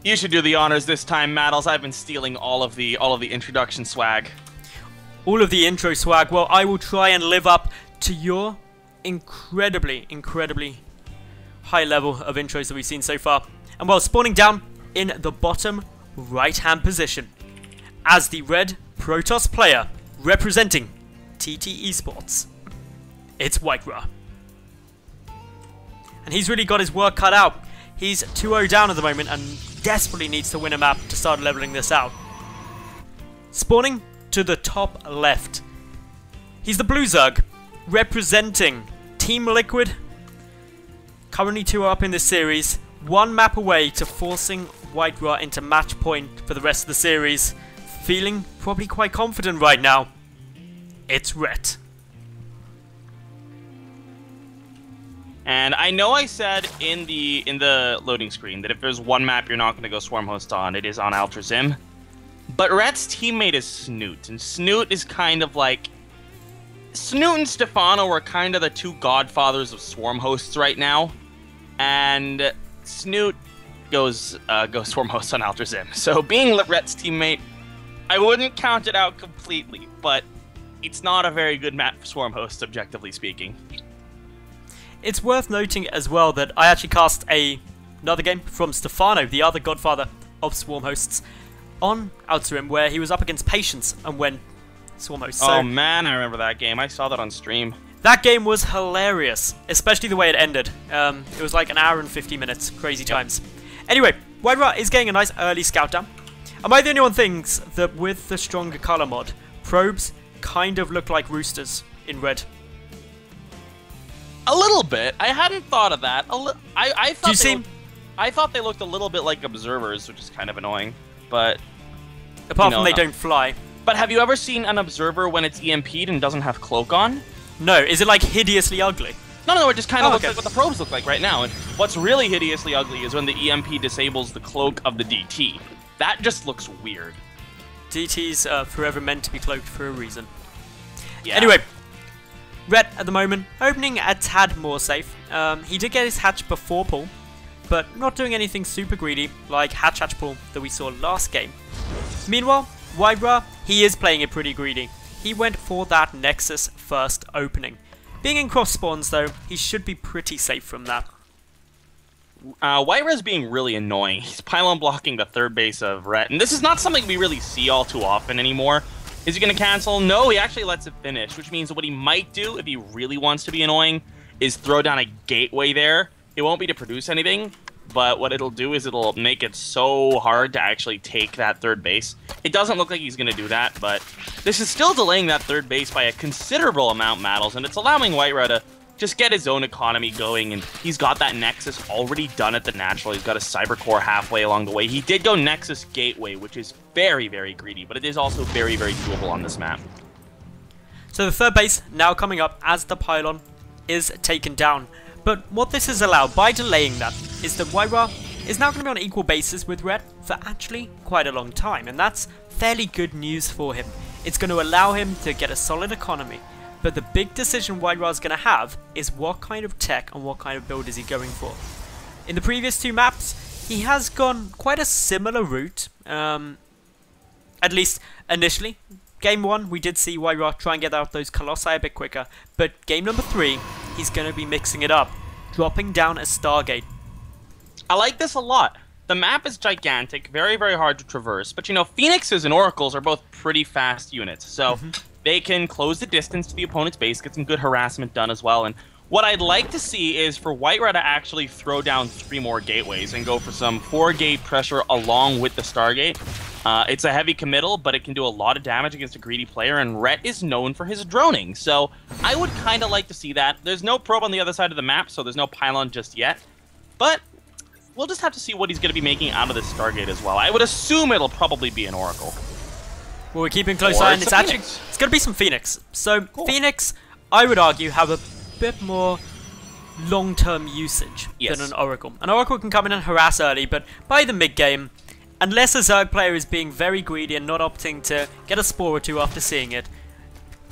You should do the honors this time, Madals. I've been stealing all of the introduction swag. All of the intro swag. Well, I will try and live up to your incredibly high level of intros that we've seen so far. And while spawning down in the bottom right-hand position as the red Protoss player representing TT Esports, it's WhiteRa. And he's really got his work cut out. He's 2-0 down at the moment and desperately needs to win a map to start leveling this out. Spawning to the top left, he's the Blue Zerg representing Team Liquid. Currently 2 up in this series, one map away to forcing WhiteRa into match point for the rest of the series. Feeling probably quite confident right now. It's Rhett. And I know I said in the loading screen that if there's one map you're not going to go Swarm Host on, it is on Altrazim. But Rhett's teammate is Snoot, and Snoot is kind of like... Snoot and Stefano are kind of the two godfathers of Swarm Hosts right now. And Snoot goes Swarm Host on Altrazim. So being Rhett's teammate, I wouldn't count it out completely, but it's not a very good map for Swarm Hosts, objectively speaking. It's worth noting as well that I actually cast another game from Stefano, the other godfather of Swarm Hosts, on Altrazim, where he was up against Patience and went Swarm Host. So oh man, I remember that game. I saw that on stream. That game was hilarious, especially the way it ended. It was like an hour and 50 minutes, crazy times. Anyway, WhiteRa is getting a nice early scout down. Am I the only one thinks that with the stronger color mod, probes kind of look like roosters in red? A little bit. I hadn't thought of that. I thought I thought they looked a little bit like observers, which is kind of annoying. But apart from they don't fly. But have you ever seen an observer when it's EMP'd and doesn't have cloak on? No. Is it like hideously ugly? No, it just kind of looks like what the probes look like right now. And what's really hideously ugly is when the EMP disables the cloak of the DT. That just looks weird. DT's forever meant to be cloaked for a reason. Yeah. Anyway, Rhett at the moment opening a tad more safe. He did get his hatch before pull, but not doing anything super greedy like hatch pull that we saw last game. Meanwhile, WhiteRa, he is playing it pretty greedy. He went for that Nexus first opening. Being in cross spawns though, he should be pretty safe from that. WhiteRa's being really annoying. He's pylon blocking the third base of Rhett, and this is not something we really see all too often anymore. Is he going to cancel? No, he actually lets it finish, which means what he might do, if he really wants to be annoying, is throw down a gateway there. It won't be to produce anything, but what it'll do is it'll make it so hard to actually take that third base. It doesn't look like he's going to do that, but this is still delaying that third base by a considerable amount, Madals, and it's allowing WhiteRa to just get his own economy going, and he's got that Nexus already done at the natural. He's got a Cyber Core halfway along the way. He did go Nexus Gateway, which is very, very greedy, but it is also very, very doable on this map. So the third base now coming up as the pylon is taken down. But what this has allowed by delaying that is that WhiteRa is now going to be on equal basis with Rhett for actually quite a long time, and that's fairly good news for him. It's going to allow him to get a solid economy. But the big decision WhiteRa is going to have is what kind of tech and what kind of build is he going for. In the previous two maps, he has gone quite a similar route, at least initially. Game 1, we did see WhiteRa try and get out those Colossi a bit quicker, but game number 3, he's going to be mixing it up, dropping down a Stargate. I like this a lot. The map is gigantic, very, very hard to traverse, but you know, Phoenixes and Oracles are both pretty fast units, so they can close the distance to the opponent's base, get some good harassment done as well. And what I'd like to see is for WhiteRa to actually throw down 3 more gateways and go for some 4-gate pressure along with the Stargate. It's a heavy committal, but it can do a lot of damage against a greedy player, and Rhett is known for his droning. So I would kind of like to see that. There's no probe on the other side of the map, so there's no pylon just yet. But we'll just have to see what he's going to be making out of this Stargate as well. I would assume it'll probably be an Oracle. Well, we're keeping close eye, and it's going to be some Phoenix. So cool. Phoenix, I would argue, have a bit more long-term usage than an Oracle. An Oracle can come in and harass early, but by the mid-game, unless a Zerg player is being very greedy and not opting to get a Spore or 2 after seeing it,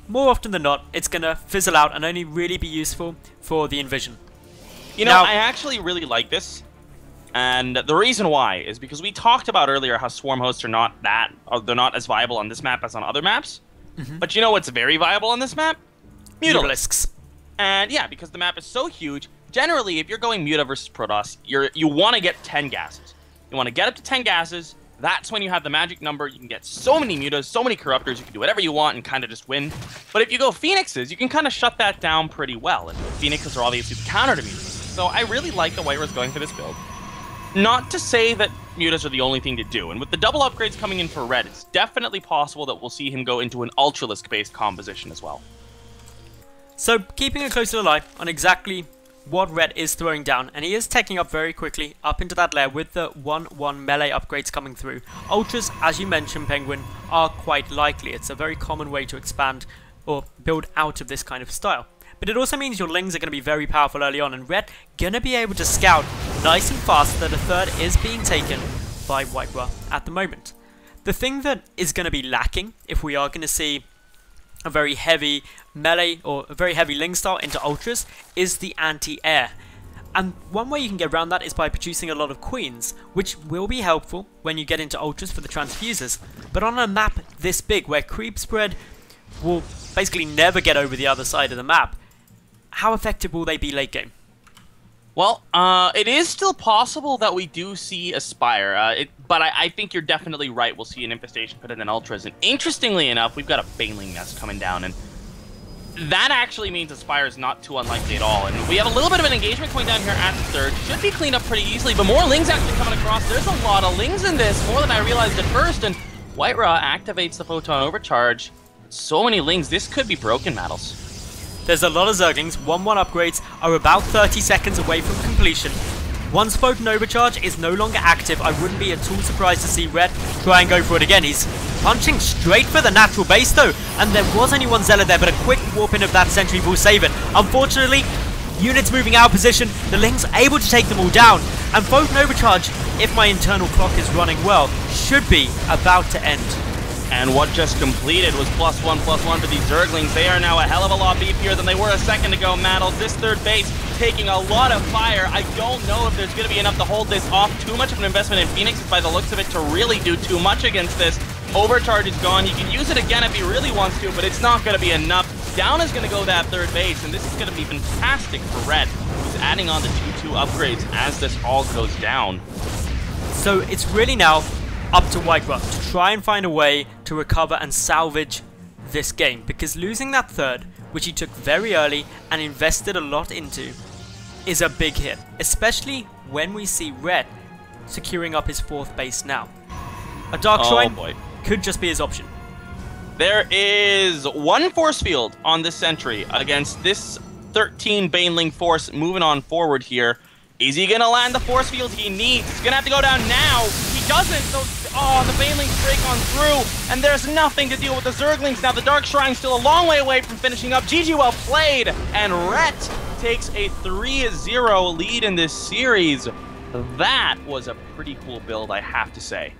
more often than not, it's going to fizzle out and only really be useful for the Envision. You know, I actually really like this. And the reason why is because we talked about earlier how swarm hosts are not they're not as viable on this map as on other maps. But you know what's very viable on this map? Mutalisks. And yeah, because the map is so huge, generally if you're going Muta versus Protoss, you want to get 10 gases. You want to get up to 10 gases. That's when you have the magic number. You can get so many mutas, so many corruptors, you can do whatever you want and kind of just win. But if you go Phoenixes, you can kind of shut that down pretty well. And Phoenixes are obviously the counter to mutas. So I really like that WhiteRa's going for this build. Not to say that mutas are the only thing to do. And with the double upgrades coming in for red, it's definitely possible that we'll see him go into an Ultralisk-based composition as well. So keeping a close little eye on exactly what red is throwing down, and he is taking up very quickly up into that lair with the 1-1 melee upgrades coming through. Ultras, as you mentioned, Penguin, are quite likely. It's a very common way to expand or build out of this kind of style. But it also means your Lings are going to be very powerful early on, and red going to be able to scout nice and fast that a third is being taken by WhiteRa at the moment. The thing that is going to be lacking if we are going to see a very heavy melee or a very heavy Ling style into Ultras is the anti-air. And one way you can get around that is by producing a lot of Queens, which will be helpful when you get into Ultras for the transfusers. But on a map this big where creep spread will basically never get over the other side of the map, how effective will they be late game? Well, it is still possible that we do see a Spire, but I think you're definitely right. We'll see an Infestation put in an Ultras, and interestingly enough, we've got a Baneling nest coming down, and that actually means a Spire is not too unlikely at all. And we have a little bit of an engagement going down here at the third. Should be cleaned up pretty easily, but more Lings actually coming across. There's a lot of Lings in this, more than I realized at first, and WhiteRa activates the Photon Overcharge. So many Lings, this could be broken, Madals. There's a lot of Zerglings. 1-1 upgrades are about 30 seconds away from completion. Once Photon Overcharge is no longer active, I wouldn't be at all surprised to see red try and go for it again. He's punching straight for the natural base though, and there was only one Zealot there, but a quick warp in of that sentry will save it. Unfortunately, units moving out of position, the Lings able to take them all down, and Photon Overcharge, if my internal clock is running well, should be about to end. And what just completed was +1/+1 for these Zerglings. They are now a hell of a lot beefier than they were a second ago, Madals. This third base taking a lot of fire. I don't know if there's going to be enough to hold this off. Too much of an investment in Phoenix by the looks of it to really do too much against this. Overcharge is gone. He can use it again if he really wants to, but it's not going to be enough. Down is going to go that third base, and this is going to be fantastic for red, who's adding on the 2/2 upgrades as this all goes down. So it's really now up to WhiteRa to try and find a way to recover and salvage this game, because losing that third, which he took very early and invested a lot into, is a big hit, especially when we see red securing up his fourth base now. A Dark Shrine could just be his option. There is one force field on this sentry against this 13 Baneling force moving on forward here. Is he going to land the force field he needs? He's going to have to go down now. He doesn't, so the Banelings break on through, and there's nothing to deal with the Zerglings. Now the Dark Shrine's still a long way away from finishing up. GG, well played, and Rhett takes a 3-0 lead in this series. That was a pretty cool build, I have to say.